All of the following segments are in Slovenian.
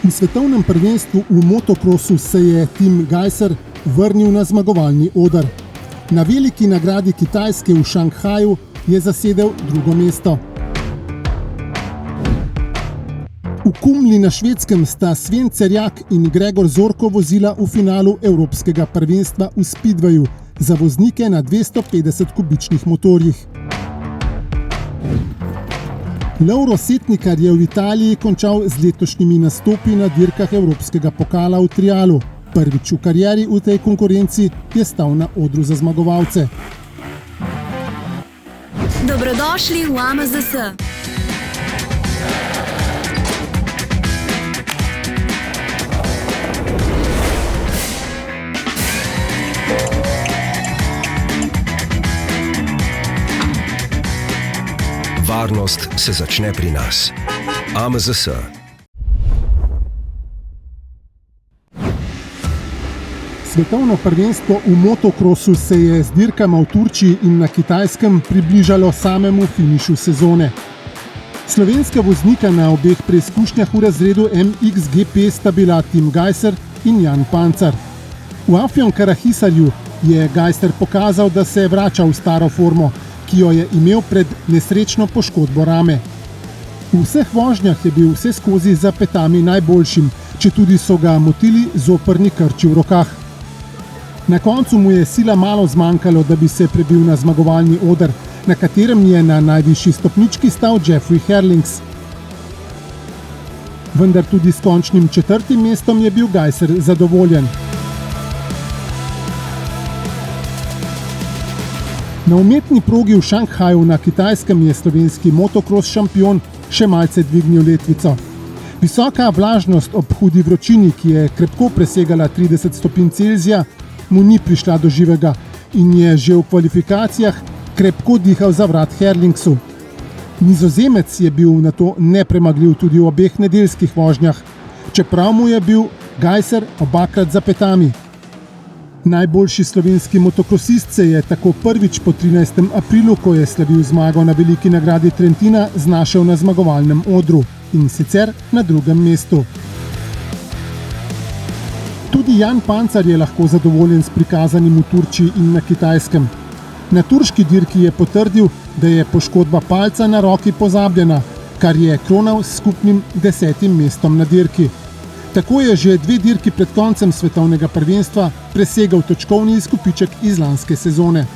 V svetovnem prvenstvu v motokrosu se je Tim Gajser vrnil na zmagovalni oder. Na veliki nagradi Kitajske v Šanghaju je zasedel drugo mesto. V Kumli na Švedskem sta Sven Cerjak in Gregor Zorko vozila v finalu Evropskega prvenstva v Speedwayu za voznike na 250 kubičnih motorjih. Lovro Setnikar je v Italiji končal z letošnjimi nastopi na dirkah Evropskega pokala v trialu. Prvič v karieri v tej konkurenci je stal na odru za zmagovalce. Dobrodošli v AMZS. Varnost se začne pri nas. AMZS. Svetovno prvenstvo v motokrosu se je z dirkama v Turčiji in na Kitajskem približalo samemu finišu sezone. Slovenska voznika na obeh preizkušnjah v razredu MXGP sta bila Tim Gajser in Jan Pancar. V Afjon Karahisarju je Gajser pokazal, da se vrača v staro formo, ki jo je imel pred nesrečno poškodbo rame. V vseh vožnjah je bil vseskozi za petami najboljšim, četudi so ga motili zoprni krči v rokah. Na koncu mu je sila malo zmanjkalo, da bi se prebil na zmagovalni oder, na katerem je na najvišji stopnički stal Jeffrey Herlings. Vendar tudi s končnim četrtim mestom je bil Gajser zadovoljen. Na umetni progi v Šanghaju na Kitajskem je slovenski motokros šampion še malce dvignil letvico. Visoka vlažnost ob hudi vročini, ki je krepko presegala 30 stopinj Celzija, mu ni prišla do živega in je že v kvalifikacijah krepko dihal za vrat Herlingsu. Nizozemec je bil nato nepremagljiv tudi v obeh nedeljskih vožnjah, čeprav mu je bil Gajser obakrat za petami. Najboljši slovenski motokrosist se je tako prvič po 13. aprilu, ko je slavil zmago na veliki nagradi Trentina, znašel na zmagovalnem odru in sicer na drugem mestu. Tudi Jan Pancar je lahko zadovoljen s prikazanim v Turčiji in na Kitajskem. Na turški dirki je potrdil, da je poškodba palca na roki pozabljena, kar je kronal s skupnim 10. mestom na dirki. Tako je že 2 dirki pred koncem svetovnega prvenstva presegal točkovni izkupiček iz lanske sezone.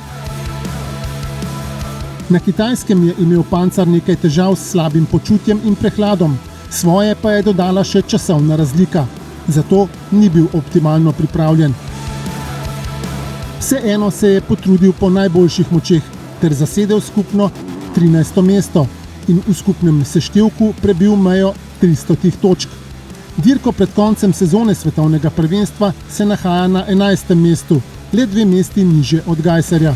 Na Kitajskem je imel Pancar nekaj težav s slabim počutjem in prehladom, svoje pa je dodala še časovna razlika, zato ni bil optimalno pripravljen. Vseeno se je potrudil po najboljših močeh ter zasedel skupno 13. mesto in v skupnem seštevku prebil mejo 300 točk. Dirko pred koncem sezone svetovnega prvenstva se nahaja na 11. mestu, le 2 mesti niže od Gajserja.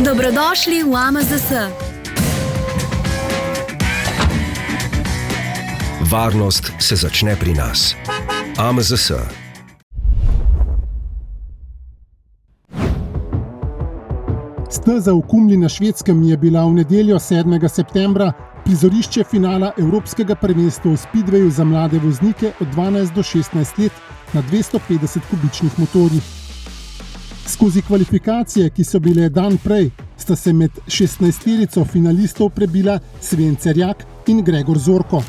Dobrodošli v AMZS. Varnost se začne pri nas. AMZS. Steza v Kumli na Švedskem je bila v nedeljo 7. septembra prizorišče finala Evropskega prvenstva v Speedwayu za mlade voznike od 12 do 16 let na 250 kubičnih motorjih. Skozi kvalifikacije, ki so bile dan prej, sta se med 16-terico finalistov prebila Sven Cerjak in Gregor Zorko.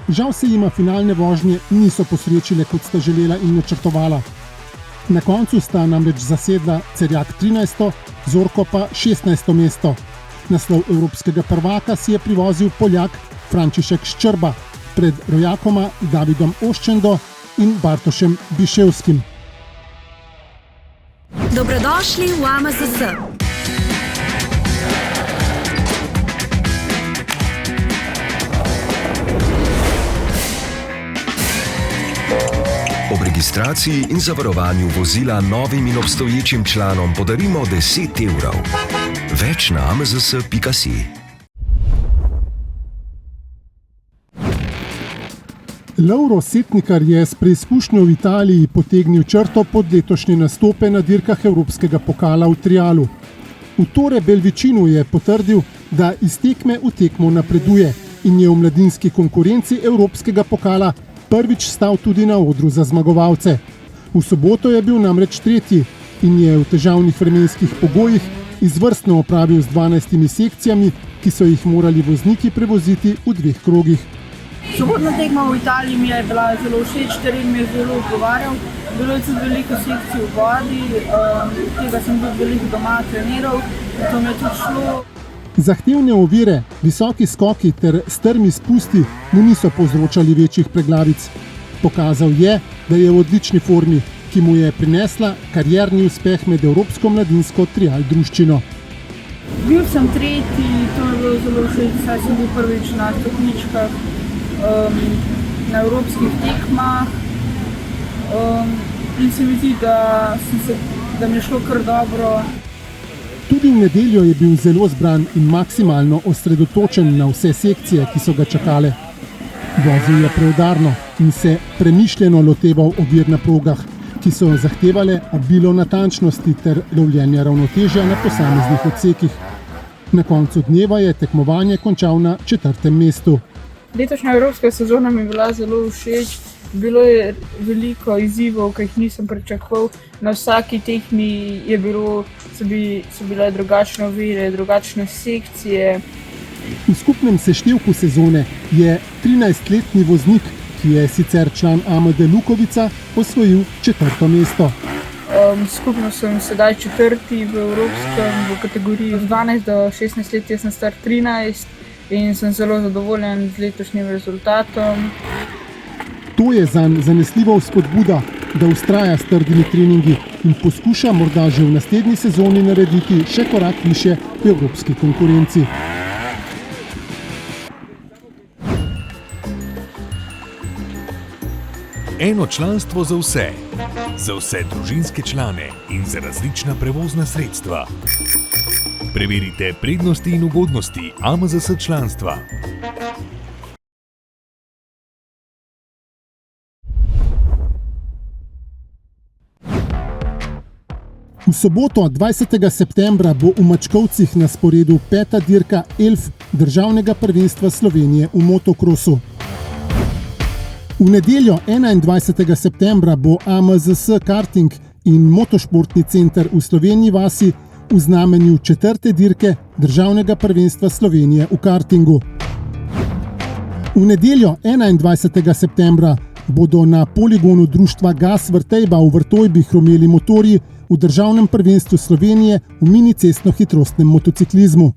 Žal se jima finalne vožnje niso posrečile, kot sta želela in načrtovala. Na koncu sta namreč zasedla Cerjak 13., Zorko pa 16. mesto. Naslov evropskega prvaka si je privozil Poljak František Ščrba pred rojakoma Davidom Oščendo in Bartošem Biševskim. Dobrodošli v AMZS. Ob registraciji in zavarovanju vozila novim in obstoječim članom podarimo 10 evrov. Več na amzs.si. Lovro Setnikar je s preizkušnjo v Italiji potegnil črto pod letošnje nastope na dirkah Evropskega pokala v trialu. V Tore Belvicinu je potrdil, da iz tekme v tekmo napreduje in je v mladinski konkurenci Evropskega pokala prvič stal tudi na odru za zmagovalce. V soboto je bil namreč tretji in je v težavnih vremenskih pogojih izvrstno opravil z 12 sekcijami, ki so jih morali vozniki prevoziti v 2 krogih. Sobotna tekma v Italiji mi je bila zelo všeč, teren mi je zelo odgovarjal. Bilo je tudi veliko sekcij v vodi, tega sem tudi veliko doma treniral, to mi je tudi šlo. Zahtevne ovire, visoki skoki ter strmi spusti mu niso povzročali večjih preglavic. Pokazal je, da je v odlični formi, ki mu je prinesla karierni uspeh med Evropsko mladinsko trial druščino. Bil sem tretji, to je bilo zelo všeč, saj sem bil prvič na stopničkah na evropskih tekmah in se mi zdi, da mi je šlo kar dobro. Tudi v nedeljo je bil zelo zbran in maksimalno osredotočen na vse sekcije, ki so ga čakale. Vozil je preudarno in se premišljeno loteval ovir na progah, ki so zahtevale obilo natančnosti ter lovljenja ravnotežja na posameznih odsekih. Na koncu dneva je tekmovanje končal na 4. mestu. Letošnja evropska sezona mi je bila zelo všeč. Bilo je veliko izzivov, ki jih nisem pričakoval. Na vsaki tekmi so bile drugačne ovire, drugačne sekcije. V skupnem seštevku sezone je 13-letni voznik, ki je sicer član AMD Lukovica, osvojil 4. mesto. Skupno sem sedaj 4. v evropskem, v kategoriji od 12 do 16 let, jaz sem star 13 in sem zelo zadovoljen z letošnjim rezultatom. To je zanj zanesljiva vzpodbuda, da vztraja s trdimi treningi in poskuša morda že v naslednji sezoni narediti še korak više v evropski konkurenci. Eno članstvo za vse družinske člane in za različna prevozna sredstva. Preverite prednosti in ugodnosti AMZS članstva. V soboto 20. septembra bo v Mačkovcih na sporedu 5. dirka ELF državnega prvenstva Slovenije v motokrosu. V nedeljo 21. septembra bo AMZS Karting in Motošportni center v Slovenji vasi v znamenju 4. dirke državnega prvenstva Slovenije v kartingu. V nedeljo 21. septembra bodo na poligonu društva Gas Vrtejba v Vrtojbi hromeli motorji v državnem prvenstvu Slovenije v mini cestno-hitrostnem motociklizmu.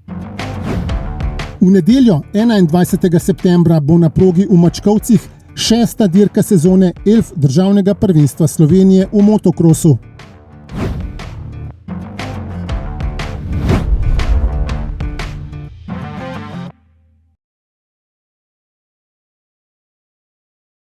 V nedeljo 21. septembra bo na progi v Mačkovcih 6. dirka sezone ELF državnega prvenstva Slovenije v motokrosu.